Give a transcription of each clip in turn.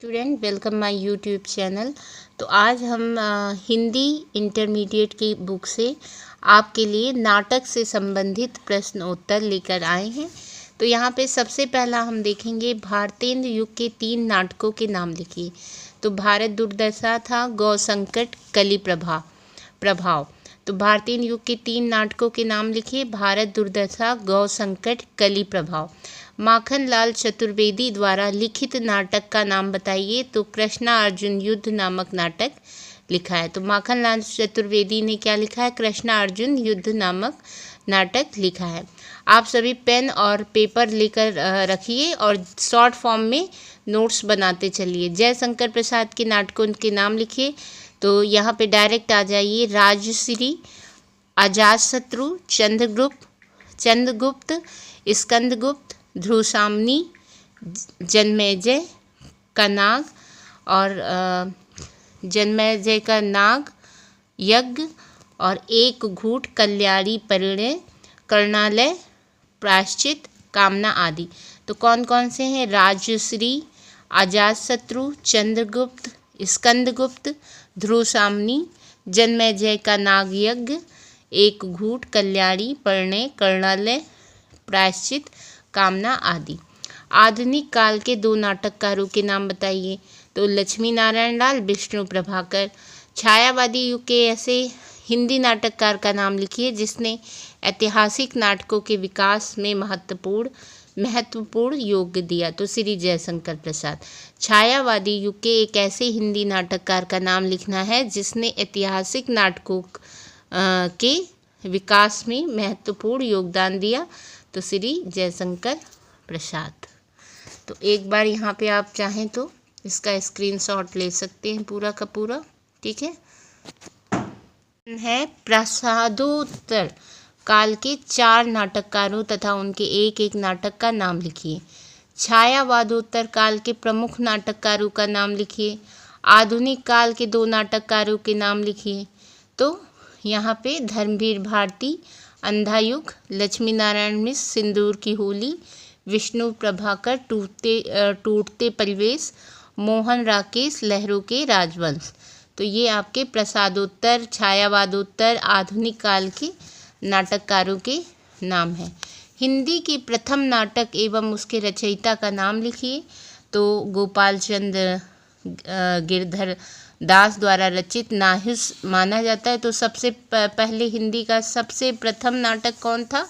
Student welcome my YouTube channel. तो आज हम हिंदी इंटरमीडिएट की बुक से आपके लिए नाटक से संबंधित प्रश्न उत्तर लेकर आए हैं। तो यहाँ पे सबसे पहला हम देखेंगे भारतेंद्र युग के 3 नाटकों के नाम लिखिए। तो भारत दुर्दशा था, गौ संकट, कली प्रभाव। तो भारतेंद्र युग के 3 नाटकों के नाम लिखिए। भारत दुर्दशा, गौ संकट, कली प्रभाव। माखनलाल चतुर्वेदी द्वारा लिखित नाटक का नाम बताइए। तो कृष्णा अर्जुन युद्ध नामक नाटक लिखा है। तो माखनलाल चतुर्वेदी ने क्या लिखा है? कृष्णा अर्जुन युद्ध नामक नाटक लिखा है। आप सभी पेन और पेपर लेकर रखिए और शॉर्ट फॉर्म में नोट्स बनाते चलिए। जयशंकर प्रसाद के नाटकों के नाम लिखिए। तो यहाँ पे डायरेक्ट आ जाइए। राजश्री, अजातशत्रु, चंद्रगुप्त, स्कंदगुप्त, ध्रुवसामनी, जन्मेजय का नाग और जन्मेजय का नाग यज्ञ और एक घूट, कल्याणी परिणय, कर्णालय, प्रायश्चित, कामना आदि। तो कौन कौन से हैं? राजश्री, अजातशत्रु, चंद्रगुप्त, स्कंदगुप्त, ध्रुवसामनी, जन्मेजय का नाग यज्ञ, एक घूट, कल्याणी, परिणय, कर्णालय, प्रायश्चित, कामना आदि। आधुनिक काल के 2 नाटककारों के नाम बताइए। तो लक्ष्मी नारायण लाल, विष्णु प्रभाकर। छायावादी युग के ऐसे हिंदी नाटककार का नाम लिखिए जिसने ऐतिहासिक नाटकों के विकास में महत्वपूर्ण योग दिया। तो श्री जयशंकर प्रसाद। छायावादी युग के एक ऐसे हिंदी नाटककार का नाम लिखना है जिसने ऐतिहासिक नाटकों के विकास में महत्वपूर्ण योगदान दिया। तो श्री जयशंकर प्रसाद। तो एक बार यहाँ पे आप चाहें तो इसका स्क्रीनशॉट ले सकते हैं पूरा का पूरा, ठीक है। प्रसादोत्तर काल के 4 नाटककारों तथा उनके एक एक नाटक का नाम लिखिए। छायावादोत्तर काल के प्रमुख नाटककारों का नाम लिखिए। आधुनिक काल के 2 नाटककारों के नाम लिखिए। तो यहाँ पे धर्मवीर भारती, अंधा युग, लक्ष्मी नारायण मिश्र, सिंदूर की होली, विष्णु प्रभाकर, टूटते परिवेश, मोहन राकेश, लहरों के राजवंश। तो ये आपके प्रसादोत्तर, छायावादोत्तर, आधुनिक काल के नाटककारों के नाम हैं। हिंदी के प्रथम नाटक एवं उसके रचयिता का नाम लिखिए। तो गोपाल चंद्र गिरधर दास द्वारा रचित नाहुस माना जाता है। तो सबसे पहले हिंदी का सबसे प्रथम नाटक कौन था?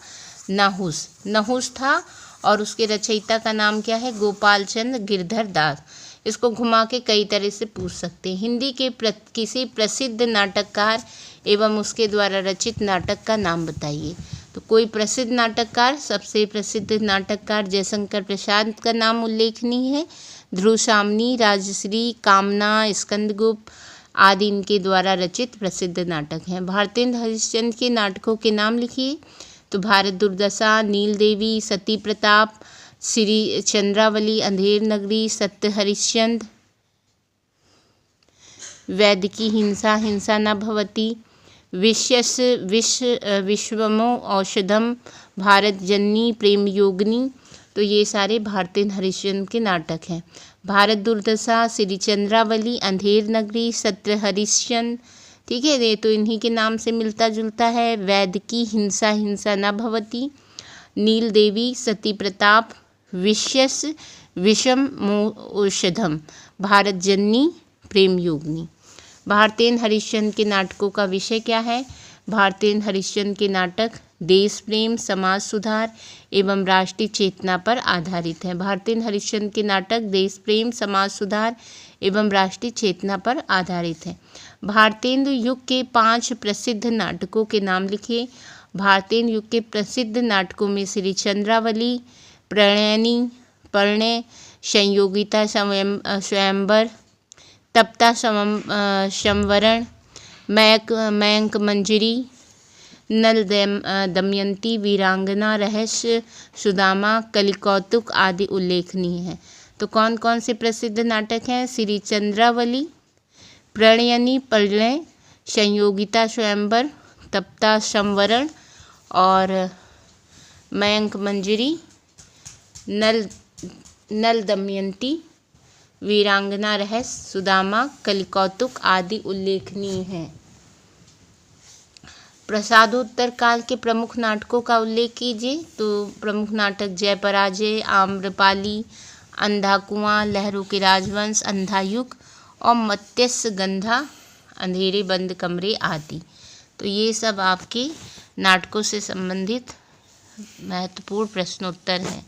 नहुस था और उसके रचयिता का नाम क्या है? गोपाल चंद्र गिरधर दास। इसको घुमा के कई तरह से पूछ सकते हैं। हिंदी के किसी प्रसिद्ध नाटककार एवं उसके द्वारा रचित नाटक का नाम बताइए। तो कोई प्रसिद्ध नाटककार, सबसे प्रसिद्ध नाटककार जयशंकर प्रसाद का नाम उल्लेखनीय है। ध्रुवसामनी, राजश्री, कामना, स्कंदगुप्त आदि इनके द्वारा रचित प्रसिद्ध नाटक हैं। भारतेंद्र हरिश्चंद्र के नाटकों के नाम लिखिए। तो भारत दुर्दशा, नील देवी, सती प्रताप, श्री चंद्रावली, अंधेर नगरी, सत्य हरिश्चंद्र, वैद्य की हिंसा, हिंसा न भवति, विश्वमो औषधम, भारत जननी, प्रेम योगिनी। तो ये सारे भारतेंद्र हरिश्चंद्र के नाटक हैं। भारत दुर्दशा, श्री चंद्रावली, अंधेर नगरी, सत्य हरिश्चंद्र, ठीक है। ये तो इन्हीं के नाम से मिलता जुलता है। वैद्य की हिंसा, हिंसा न भवति, नील देवी, सती प्रताप, विषम औषधम, भारत जननी, प्रेम योगिनी। भारतेंद्र हरिश्चंद्र के नाटकों का विषय क्या है? भारतेंद्र हरिश्चंद्र के नाटक देश प्रेम, समाज सुधार एवं राष्ट्रीय चेतना पर आधारित है। भारतेंद्र हरिश्चंद्र के नाटक देश प्रेम, समाज सुधार एवं राष्ट्रीय चेतना पर आधारित है। भारतेंद्र युग के 5 प्रसिद्ध नाटकों के नाम लिखिए। भारतेंद्र युग के प्रसिद्ध नाटकों में श्री चंद्रावली, परिणय, संयोगिता, स्वयंवर, तप्ता संवरण, मयंक मंजरी, नल दमयंती, वीरांगना, रहस्य, सुदामा, कलिकौतुक आदि उल्लेखनीय हैं। तो कौन कौन से प्रसिद्ध नाटक हैं? श्री चंद्रावली, परिणय, संयोगिता, स्वयंवर, तप्ता संवरण और मयंक मंजरी, नल दमयंती वीरांगना रहस्य, सुदामा, कलिकौतुक आदि उल्लेखनीय हैं। प्रसादोत्तर काल के प्रमुख नाटकों का उल्लेख कीजिए। तो प्रमुख नाटक जय पराजय, आम्रपाली, अंधा कुआं, लहरों के राजवंश, अंधा युग और मत्स्य गंधा, अंधेरे बंद कमरे आदि। तो ये सब आपके नाटकों से संबंधित महत्वपूर्ण प्रश्नोत्तर हैं।